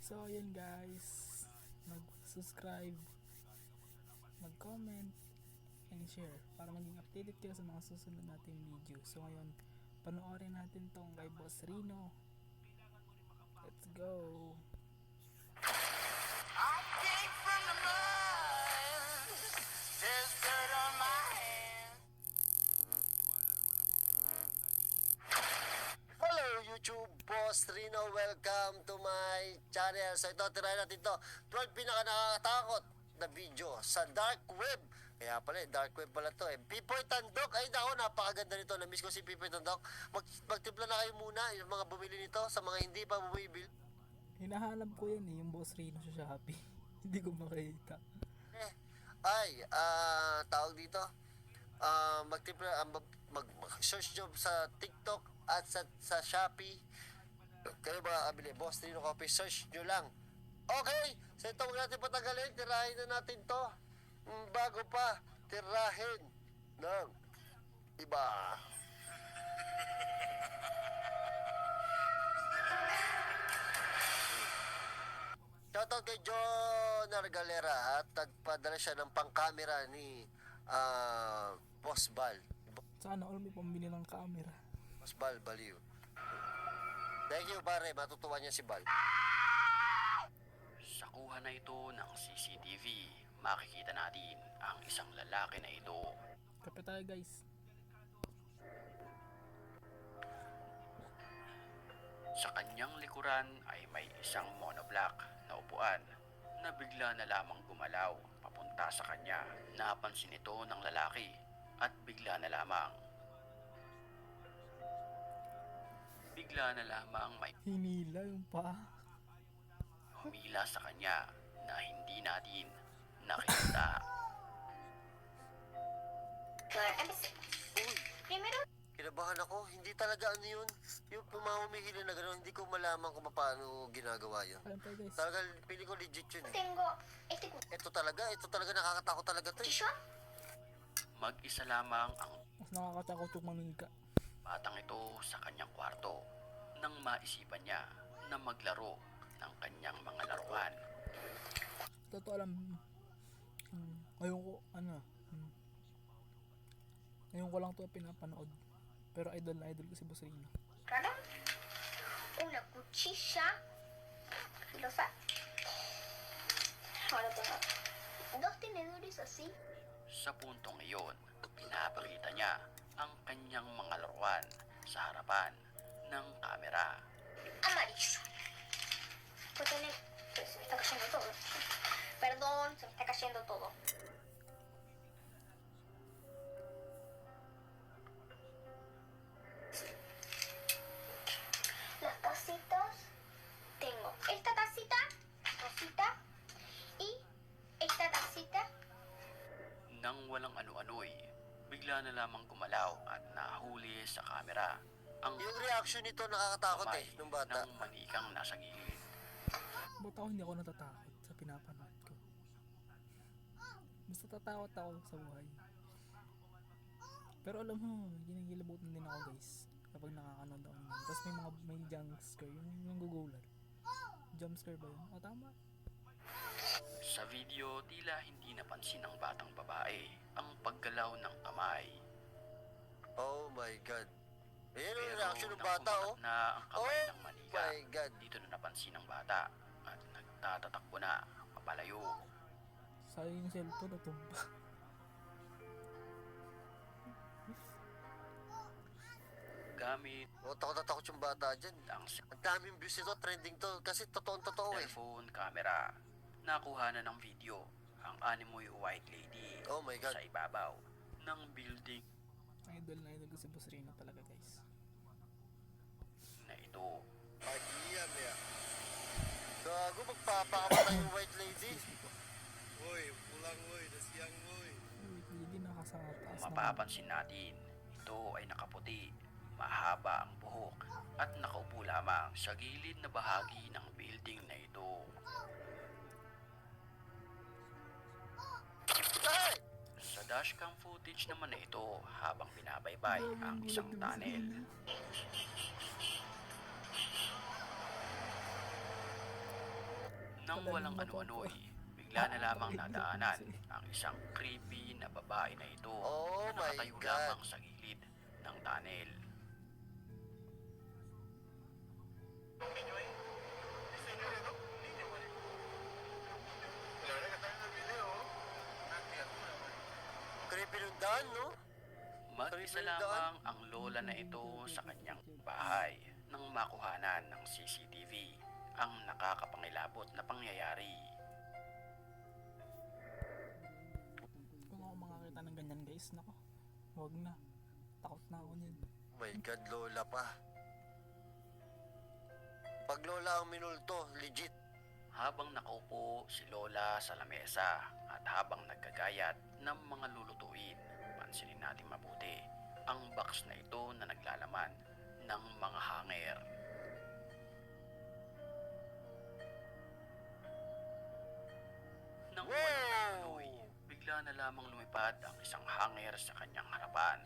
So ayun guys, mag-subscribe, mag-comment, and share para maging updated kayo sa mga susunod nating video. So ngayon, panoorin natin tong kay Boss Rino. Let's go! I came from the mud. There's dirt on my hands. Hello YouTube, Boss Rino, welcome to my channel. So ito, tirahin natin ito 12 pinaka nakakatakot na video sa dark web. Kaya pala, dark web pala to eh. Pipoy Tandok, ay nako, napakaganda nito. Namiss ko si Pipoy Tandok. Magtimpla na kayo muna, yung mga bumili nito, sa mga hindi pa bumibili. Hinahanap ko yan yung Boss Rino sa Shopee. Hindi ko makita. Tawag dito, magtimpla, mag-search job sa TikTok at sa Shopee. Kayo ba kabili? Boss Rino Coffee, search nyo lang. Okay, so ito huwag natin patagalin, tirahin na natin to. Bago pa, tirahin ng iba. Shoutout kay John Argalera at nagpadala siya ng pang-camera ni Boss Bal. Sana all may pambili ng camera. Boss Bal, baliw. Thank you pare, matutuwa niya si Bal. Sa kuha na ito ng CCTV, makikita natin ang isang lalaki na ito. Kape tayo guys. Sa kanyang likuran ay may isang monoblock na upuan na bigla na lamang gumalaw papunta sa kanya. Napansin ito ng lalaki at bigla na lamang may Hinila yung pa. humila sa kanya na hindi natin nakita. Uy, kinabahan ako. Hindi talaga ano yun. Yung pumamumihili na gano'n, hindi ko malaman kung paano ginagawa yun. Alam tayo guys. Talaga, pili ko legit yun eh. tengo Ito talaga nakakatakot talaga to eh. tissue. Mag-isa lamang ang Mas nakakatakot yung mamingka. batang ito sa kanyang kwarto nang maisipan niya na maglaro ng kanyang mga laruan. Totoo alam. Ngayon ko, ngayon ko lang to pinapanood. Pero idol na idol ko si Boss Rino. Claro. Una cuchilla filosa. Ahora tengo dos tenedores así. Sa puntong iyon, pinapakita niya ang kanyang mga laruan sa harapan ng kamera. Amarillo. Pues se me está cayendo todo. Perdón, se me está cayendo todo. Las tacitas. Tengo esta tacita, rosita, y esta tacita. Nang walang ano-ano'y, bigla na lamang gumalaw at nahuli sa kamera ang Yung reaction nito nakakatakot kamay eh, nung bata. ng manikang nasa gilid. Ba't ako hindi ako natatakot sa pinapanood ko? Basta tatakot ako sa buhay. Pero alam mo, ginigilabutan din ako guys kapag nakakanood ako nito. Tapos may jump scare, yung gugulat. Jump scare ba yun? O tama. Sa video, tila hindi napansin ng batang babae ang paggalaw ng kamay. Oh my God. Ayan yung Pero reaction ng nang bata oh. kumagat na ang kamay ng manika, My God. dito na napansin ng bata at nagtatatakbo na papalayo. Sayang yung cellphone na tumba. Gamit Oh, takot na takot yung bata dyan. ang Ang daming views nito, trending to. Kasi totoo eh. cellphone camera, nakuha na ng video ang animoy white lady Oh my God. sa ibabaw ng building Idol na idol ko si Boss Rino talaga guys. na ito. Pagiyan niya. Gago, magpapakamatay yung white lady. Uy, pulang uy, nasiyang uy. Wait, hindi nakasataas Kung mapapansin natin, ito ay nakaputi, mahaba ang buhok at nakaupo lamang sa gilid na bahagi ng building na ito. Ay! Sa dashcam footage naman na ito habang binabaybay ang isang tunnel. Nang pala walang ng ano-ano'y, mapapa- bigla na lamang nadaanan ang isang creepy na babae na ito Oh na my nakatayo God. lamang sa gilid ng tunnel. Creepy ng daan, no? Mag-isa Creepy ng daan. lamang ang lola na ito sa kanyang bahay nang makuhanan ng CCTV ang nakakapangilabot na pangyayari. Kung ako makakita ng ganyan guys, nako, wag na. Takot na ako niyan. My God, lola pa. Pag lola ang minulto, legit. Habang nakaupo si Lola sa lamesa at habang nagkagayat ng mga lulutuin, pansinin natin mabuti ang box na ito na naglalaman ng mga hanger. Nang Wow! walang ano'y, bigla na lamang lumipad ang isang hanger sa kanyang harapan.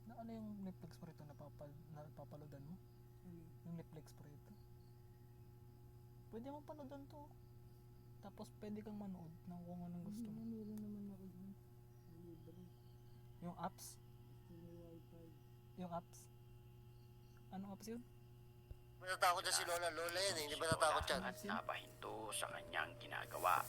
Na ano yung Netflix mo rito napapaloadan mo? Yung Netflix mo rito? Pwede mong panoodon to. Tapos pwede kang manood ng kung anong gusto mo. Yung apps? Yung apps? Anong apps yun? Matatakot dyan si lola. Lola yan eh, hindi ba natakot yan? At napahinto sa kanyang ginagawa.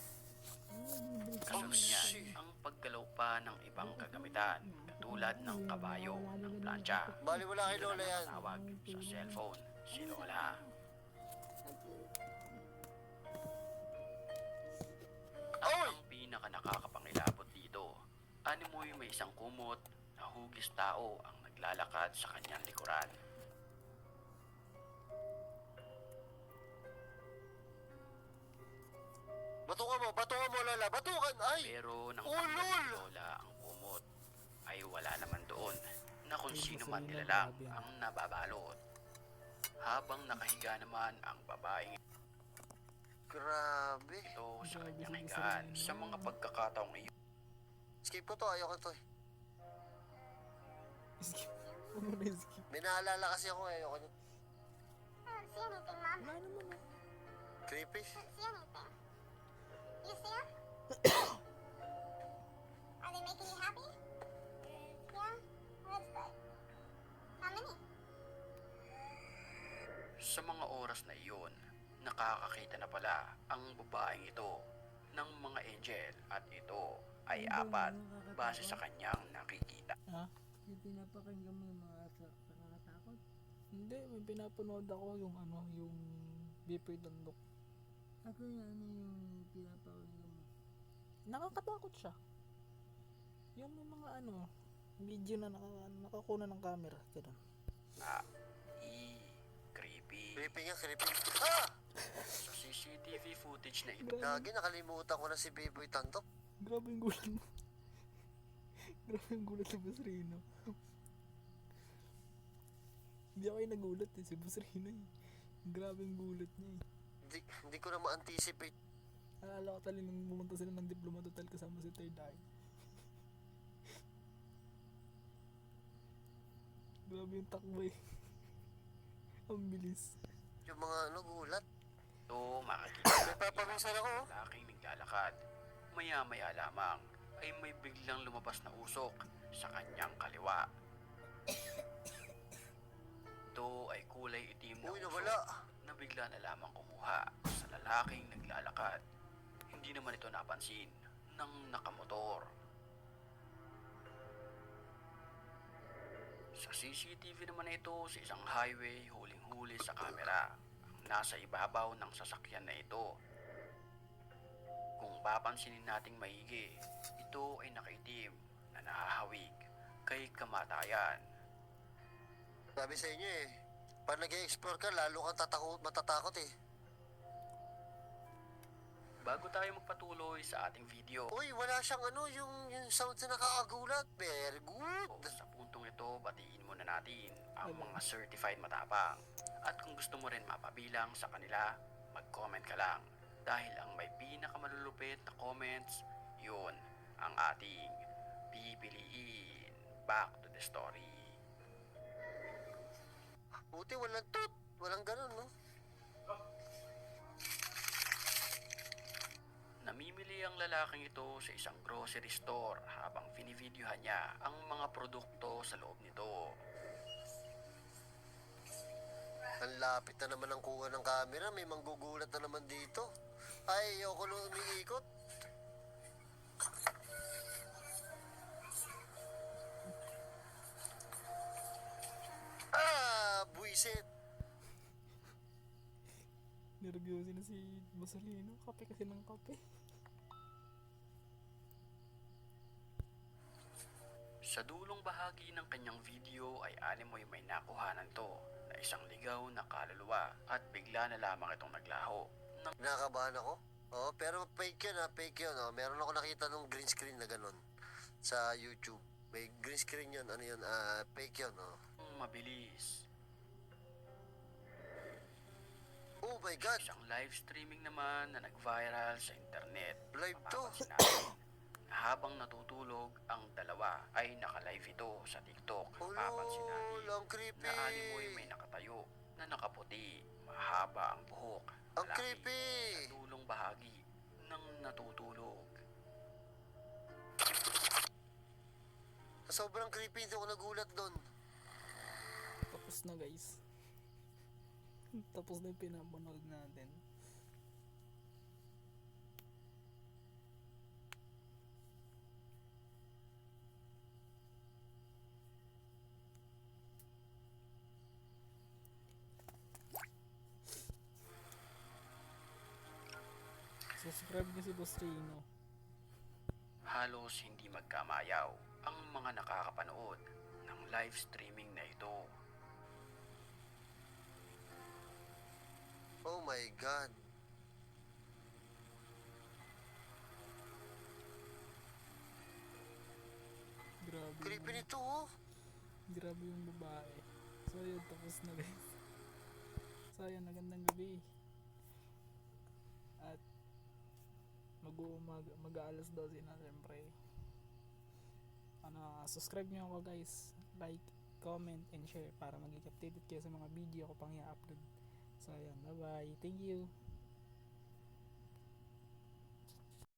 Kasunod niyan shit. ang paggalaw pa ng ibang kagamitan katulad ng kabayo ng plancha. Bali wala kay lola yan. Tawag sa cellphone si Lola. At Oy! ang pinaka nakakapangilabot dito, animoy may isang kumot na hugis tao ang naglalakad sa kanyang likuran. Batukan mo lola, batukan! Ay! Pero nang Ulol! tanggalin ni Lola ang kumot, ay wala naman doon na kung sino man nilalang ang nababalot. Habang nakahiga naman ang babaeng Grabe. ito sa kanyang higaan sa mga pagkakataong iyon. Skip ko to, ayoko to eh. Skip. Huwag mo na skip. May naalala kasi ako eh, ayoko nyo. I don't see anything, Mom. Wala naman eh. Creepy. I don't see anything. You see them? Are they making you happy? Yeah? That's good. How many? Sa mga oras na iyon, nakakakita na pala ang babaeng ito ng mga angel at ito ay apat base sa kanyang nakikita. Ha? Yung pinapakinggan mo yung mga nakakatakot. Hindi, may pinapanood ako yung ano, yung Bipoy Dandok. Ako yung ano yung pinapakinggan mo. Nakakatakot siya. Yung may mga ano, video na nakakuna ng camera. Ganun. Creepy. Creepy nga, creepy. Ah! Sa CCTV footage na ito, Gagi, nakalimutan ko na si Biboy Tantok. Grabe yung gulat mo. Grabe yung gulat ni Boss Rino. Hindi ako yung nagulat eh, si Boss Rino eh. Grabe yung gulat niya eh. Hindi ko na ma-anticipate. Alala ko tali nung pumunta sila ng Diploma Total kasama si Third Eye. Grabe yung takbo eh. Ang bilis. Yung mga ano, gulat. makikita May papaminsan ako. oh. lalaking naglalakad. Maya-maya lamang ay may biglang lumabas na usok sa kanyang kaliwa. Ito ay kulay itim na Uy, usok nawala. na bigla na lamang kumuha sa lalaking naglalakad. Hindi naman ito napansin ng nakamotor. Sa CCTV naman na ito sa isang highway, huling-huli sa kamera ang nasa ibabaw ng sasakyan na ito. Kung papansinin nating maigi, ito ay nakaitim na nahahawig kay kamatayan. Sabi sa inyo eh, pag nag-explore ka, lalo kang matatakot eh. Bago tayo magpatuloy sa ating video, Uy, wala siyang ano, yung sound na nakakagulat. Very good. sa puntong ito, batiin muna natin ang mga certified matapang. At kung gusto mo rin mapabilang sa kanila, mag-comment ka lang. Dahil ang may pinakamalulupit na comments, yun ang ating pipiliin. Back to the story. Buti walang toot. Walang ganun, no? Nakangiti ang lalaking ito sa isang grocery store habang binivideohan niya ang mga produkto sa loob nito. Ang lapit na naman ang kuha ng camera. May manggugulat na naman dito. Ay, ayoko nung umiikot. Buisit. Nireview na si Basolino. Kape kasi ng kape. Sa dulong bahagi ng kanyang video ay animoy may nakuhanan to na isang ligaw na kaluluwa at bigla na lamang itong naglaho. Nakakabahan ako. Oo, pero fake yun ha, fake yun. Oh. Meron ako nakita nung green screen na ganun sa YouTube. May green screen yun, ano yun, fake yun. Oh. Mabilis. Oh my God, Isang live streaming naman na nag-viral sa internet. live to. Mapapansin natin na habang natutulog ang dalawa ay naka-live ito sa TikTok. Mapapansin Ulo, natin lang creepy. na animoy may nakatayo na nakaputi, mahaba ang buhok. Ang lalaki creepy. Sa dulong bahagi ng natutulog. Sobrang creepy, hindi ako nagulat doon. Tapos na guys. Tapos na yung pinapanood natin. Subscribe niyo si Boss Chino. Halos hindi magkamayaw ang mga nakakapanood ng live streaming na ito. Oh my God. Grabe Creepy yung, nito, oh. grabe yung babae. So yun, tapos na guys. So yun, magandang gabi. At mag-aalas 12 na siyempre. Subscribe nyo ako guys. Like, comment, and share para maging updated kayo sa mga video ko pang i-upload. So yun, bye bye. Thank you.